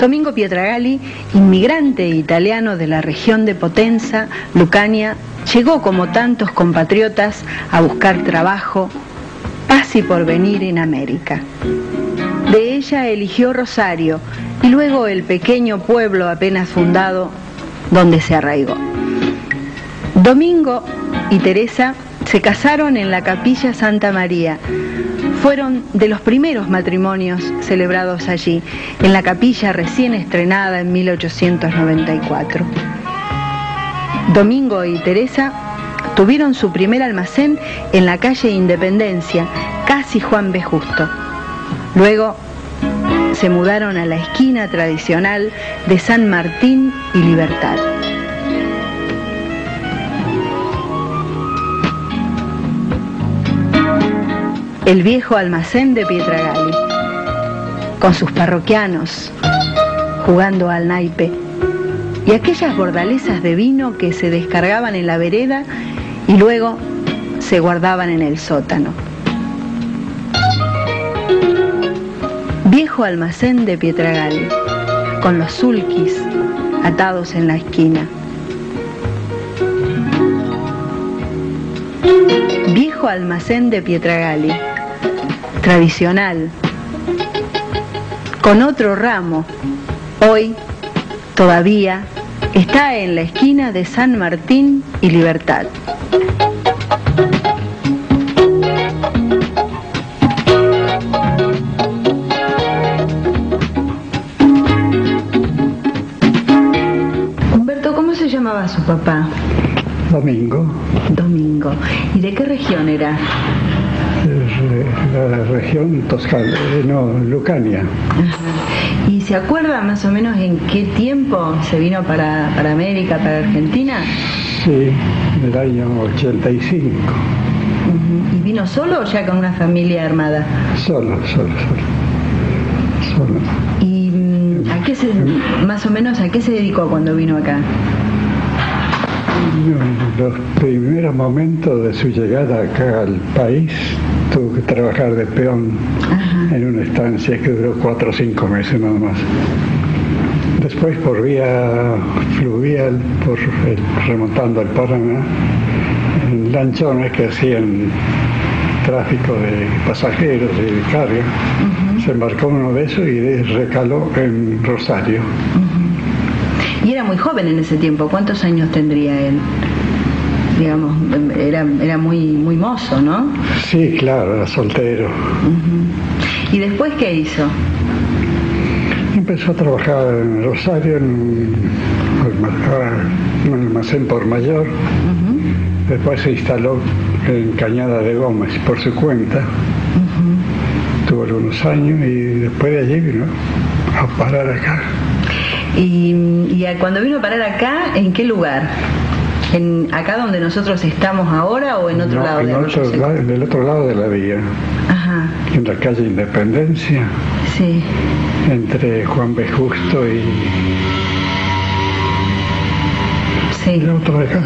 Domingo Pietragalli, inmigrante italiano de la región de Potenza, Lucania, llegó como tantos compatriotas a buscar trabajo, paz y porvenir en América. De ella eligió Rosario y luego el pequeño pueblo apenas fundado donde se arraigó. Domingo y Teresa se casaron en la Capilla Santa María. Fueron de los primeros matrimonios celebrados allí, en la capilla recién estrenada en 1894. Domingo y Teresa tuvieron su primer almacén en la calle Independencia, casi Juan B. Justo. Luego se mudaron a la esquina tradicional de San Martín y Libertad. El viejo almacén de Pietragalli, con sus parroquianos jugando al naipe y aquellas bordalesas de vino que se descargaban en la vereda y luego se guardaban en el sótano. Viejo almacén de Pietragalli, con los sulkis atados en la esquina. Viejo almacén de Pietragalli, tradicional, con otro ramo, hoy todavía está en la esquina de San Martín y Libertad. Humberto, ¿cómo se llamaba su papá? Domingo. Domingo. ¿Y de qué región era? La región toscana, no, Lucania. Ajá. ¿Y se acuerda más o menos en qué tiempo se vino para América, para Argentina? Sí, en el año 85. Uh-huh. ¿Y vino solo o ya con una familia armada? Solo. ¿Y más o menos a qué se dedicó cuando vino acá? En los primeros momentos de su llegada acá al país tuvo que trabajar de peón. Ajá. En una estancia que duró 4 o 5 meses nada más. Después por vía fluvial, remontando el Paraná, en lanchones que hacían tráfico de pasajeros y de carga. Uh-huh. Se embarcó uno de esos y recaló en Rosario. Uh-huh. Y era muy joven en ese tiempo. ¿Cuántos años tendría él? Digamos, era muy mozo, ¿no? Sí, claro, era soltero. Uh-huh. ¿Y después qué hizo? Empezó a trabajar en Rosario, en un almacén por mayor. Uh-huh. Después se instaló en Cañada de Gómez por su cuenta. Uh-huh. Tuvo algunos años y después de allí vino a parar acá. ¿Y cuando vino a parar acá, en qué lugar? ¿Acá donde nosotros estamos ahora o en otro lado? En el otro lado de la vía. Ajá. En la calle Independencia. Sí. Entre Juan B. Justo y... Sí. El otro de acá.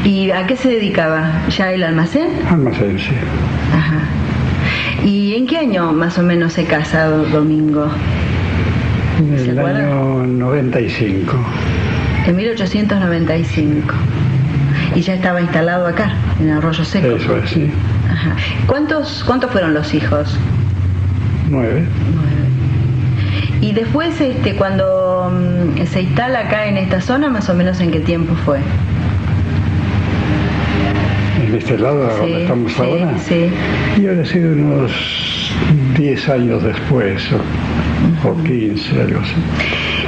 ¿Y a qué se dedicaba? ¿Ya el almacén? Almacén, sí. Ajá. ¿Y en qué año más o menos se casa Domingo? En el año 95. En 1895. Y ya estaba instalado acá, en Arroyo Seco. Eso es, sí. Ajá. ¿Cuántos fueron los hijos? 9. Y después, cuando se instala acá en esta zona, más o menos ¿en qué tiempo fue? ¿En este lado donde estamos ahora? Sí. Y habrá sido unos 10 años después, o 15, algo así.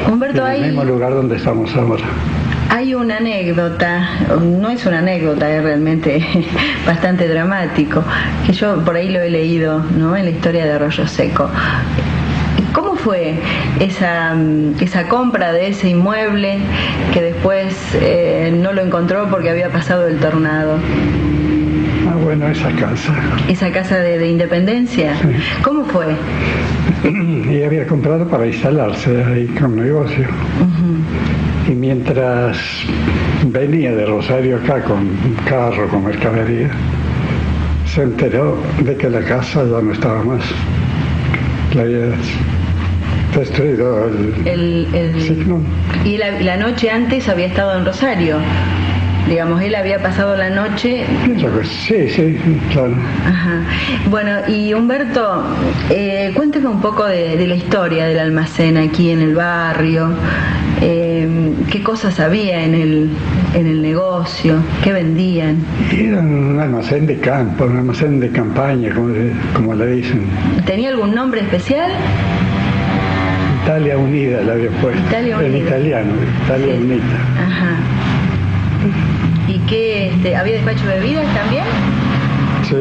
Humberto, en el mismo lugar donde estamos ahora. Hay una anécdota, no es una anécdota, es realmente bastante dramático, que yo por ahí lo he leído, ¿no?, en la historia de Arroyo Seco. ¿Cómo fue esa compra de ese inmueble que después no lo encontró porque había pasado el tornado? Bueno, esa casa. ¿Esa casa de Independencia? Sí. ¿Cómo fue? Y había comprado para instalarse ahí con negocio. Uh-huh. Y mientras venía de Rosario acá con un carro, con mercadería, se enteró de que la casa ya no estaba más. La había destruido el signo. Y la noche antes había estado en Rosario. Digamos, él había pasado la noche. Sí, claro. Ajá. Bueno, y Humberto, cuénteme un poco de la historia del almacén aquí en el barrio. ¿Qué cosas había en el negocio? ¿Qué vendían? Era un almacén de campo, un almacén de campaña, como le dicen. ¿Tenía algún nombre especial? Italia Unida le había puesto. Italia Unida. En italiano, Italia Sí. Unida. Ajá. ¿Y qué, había despacho de bebidas también? Sí.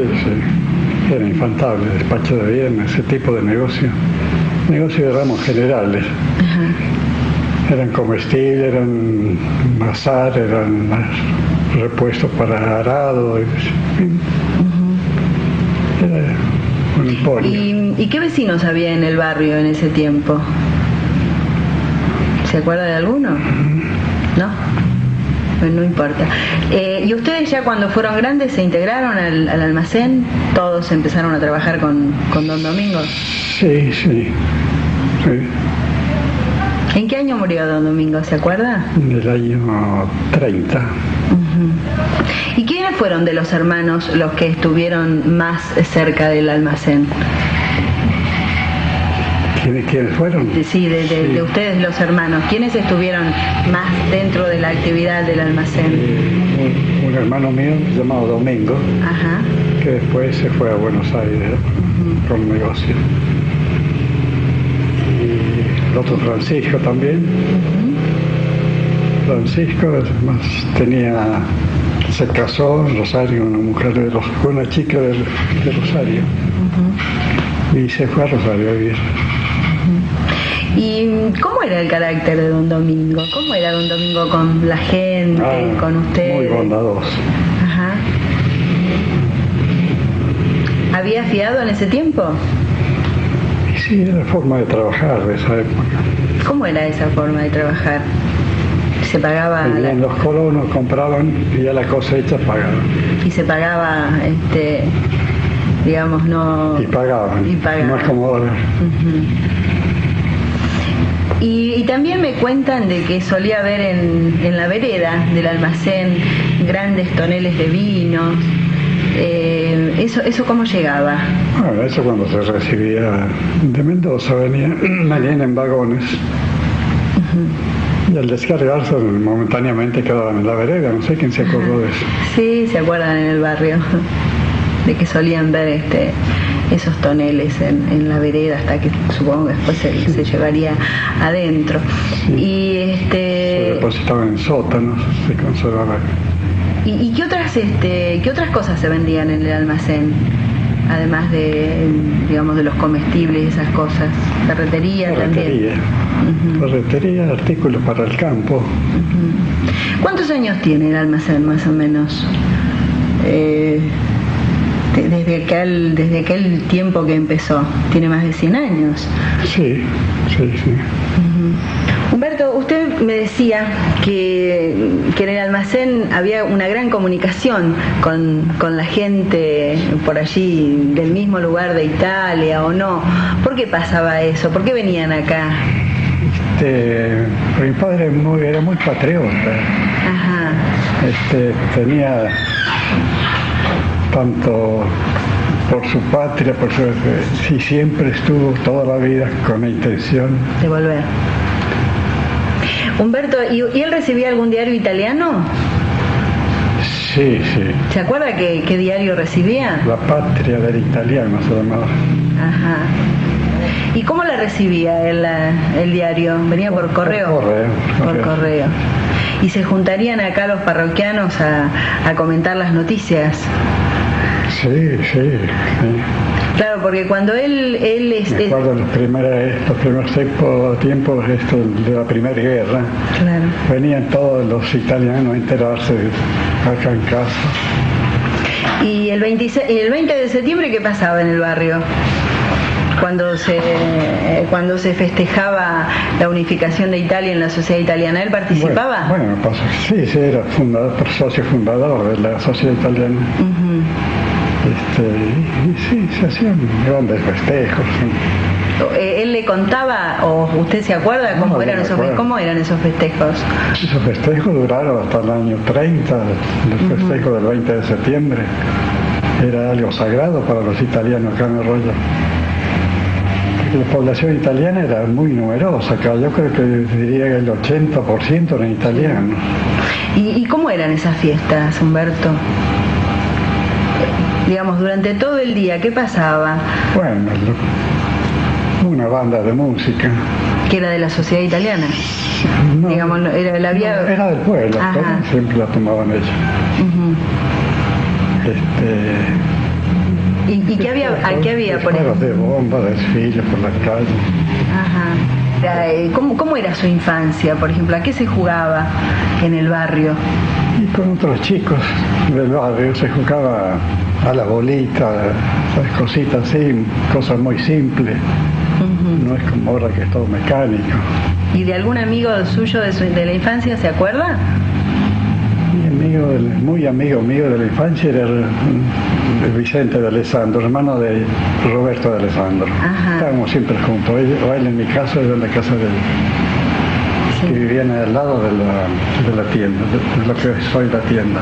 Era infaltable, despacho de bienes, ese tipo de negocio. Negocio de ramos generales. Ajá. Eran comestibles, eran bazar, eran repuestos para arado. Era un emporio. ¿Y qué vecinos había en el barrio en ese tiempo? ¿Se acuerda de alguno? ¿No? Bueno, no importa. ¿Y ustedes ya cuando fueron grandes se integraron al almacén? ¿Todos empezaron a trabajar con don Domingo? Sí. ¿En qué año murió don Domingo? ¿Se acuerda? En el año 30. ¿Y quiénes fueron de los hermanos los que estuvieron más cerca del almacén? ¿Quiénes fueron? Sí, de ustedes los hermanos. ¿Quiénes estuvieron más dentro de la actividad del almacén? Un hermano mío llamado Domingo, Ajá. que después se fue a Buenos Aires con negocio. Y el otro Francisco también. Francisco además se casó en Rosario, una chica de Rosario. Y se fue a Rosario a vivir. ¿Y cómo era el carácter de don Domingo? ¿Cómo era don Domingo con la gente, con ustedes? Muy bondadoso. Ajá. ¿Había fiado en ese tiempo? Y sí, era la forma de trabajar de esa época. ¿Cómo era esa forma de trabajar? ¿Se pagaba? Venían los colonos, compraban y ya la cosecha pagaban. Y se pagaba, digamos, no... Y pagaban. No es como ahora. Y también me cuentan de que solía haber en la vereda del almacén grandes toneles de vinos. ¿Eso cómo llegaba? Bueno, eso cuando se recibía de Mendoza, venían en vagones. Y al descargarse momentáneamente quedaban en la vereda. No sé quién se acordó de eso. Sí, se acuerdan en el barrio de que solían ver esos toneles en la vereda hasta que supongo que después se llevaría adentro. Sí. Y se depositaban en sótanos, se conservaban. ¿Y qué otras cosas se vendían en el almacén? Además de, digamos, de los comestibles y esas cosas. Ferretería también. Ferretería, artículos para el campo. ¿Cuántos años tiene el almacén más o menos? Desde aquel tiempo que empezó. ¿Tiene más de 100 años? Sí. Humberto, usted me decía que en el almacén había una gran comunicación con la gente por allí, del mismo lugar de Italia o no. ¿Por qué pasaba eso? ¿Por qué venían acá? Mi padre era muy patriota. Ajá. Tenía tanto por su patria, y siempre estuvo toda la vida con la intención de volver. Humberto, ¿y él recibía algún diario italiano? Sí. ¿Se acuerda qué diario recibía? La Patria del Italiano se llamaba. Ajá. ¿Y cómo la recibía el diario? ¿Venía por correo? Por correo. ¿Y se juntarían acá los parroquianos a comentar las noticias? Sí. Claro, porque cuando él Me acuerdo los primeros tiempos de la Primera Guerra. Claro. Venían todos los italianos a enterarse acá en casa. ¿Y el 20 de septiembre qué pasaba en el barrio? Cuando se festejaba la unificación de Italia en la sociedad italiana, ¿él participaba? Bueno, sí, era socio fundador de la sociedad italiana. Uh-huh. Y sí, se hacían grandes festejos. ¿Él le contaba o usted se acuerda cómo eran esos festejos? Esos festejos duraron hasta el año 30, el festejo del 20 de septiembre. Era algo sagrado para los italianos acá en Arroyo. La población italiana era muy numerosa acá, yo creo que diría que el 80% eran italianos. ¿Y cómo eran esas fiestas, Humberto? Digamos, durante todo el día, ¿qué pasaba? Bueno, una banda de música. ¿Que era de la sociedad italiana? No, digamos, era del pueblo, siempre la tomaban ellos. ¿Y qué había, por ejemplo? De bomba, desfiles por las calles. ¿Cómo era su infancia, por ejemplo? ¿A qué se jugaba en el barrio? Y con otros chicos del barrio se jugaba a la bolita, cositas así, cosas muy simples. No es como ahora que es todo mecánico. ¿Y de algún amigo suyo de la infancia se acuerda? Muy amigo mío de la infancia era el Vicente de Alessandro, hermano de Roberto de Alessandro. Estábamos siempre juntos, o él en mi casa, yo en la casa de él, que vivían al lado de la tienda, de lo que es hoy la tienda.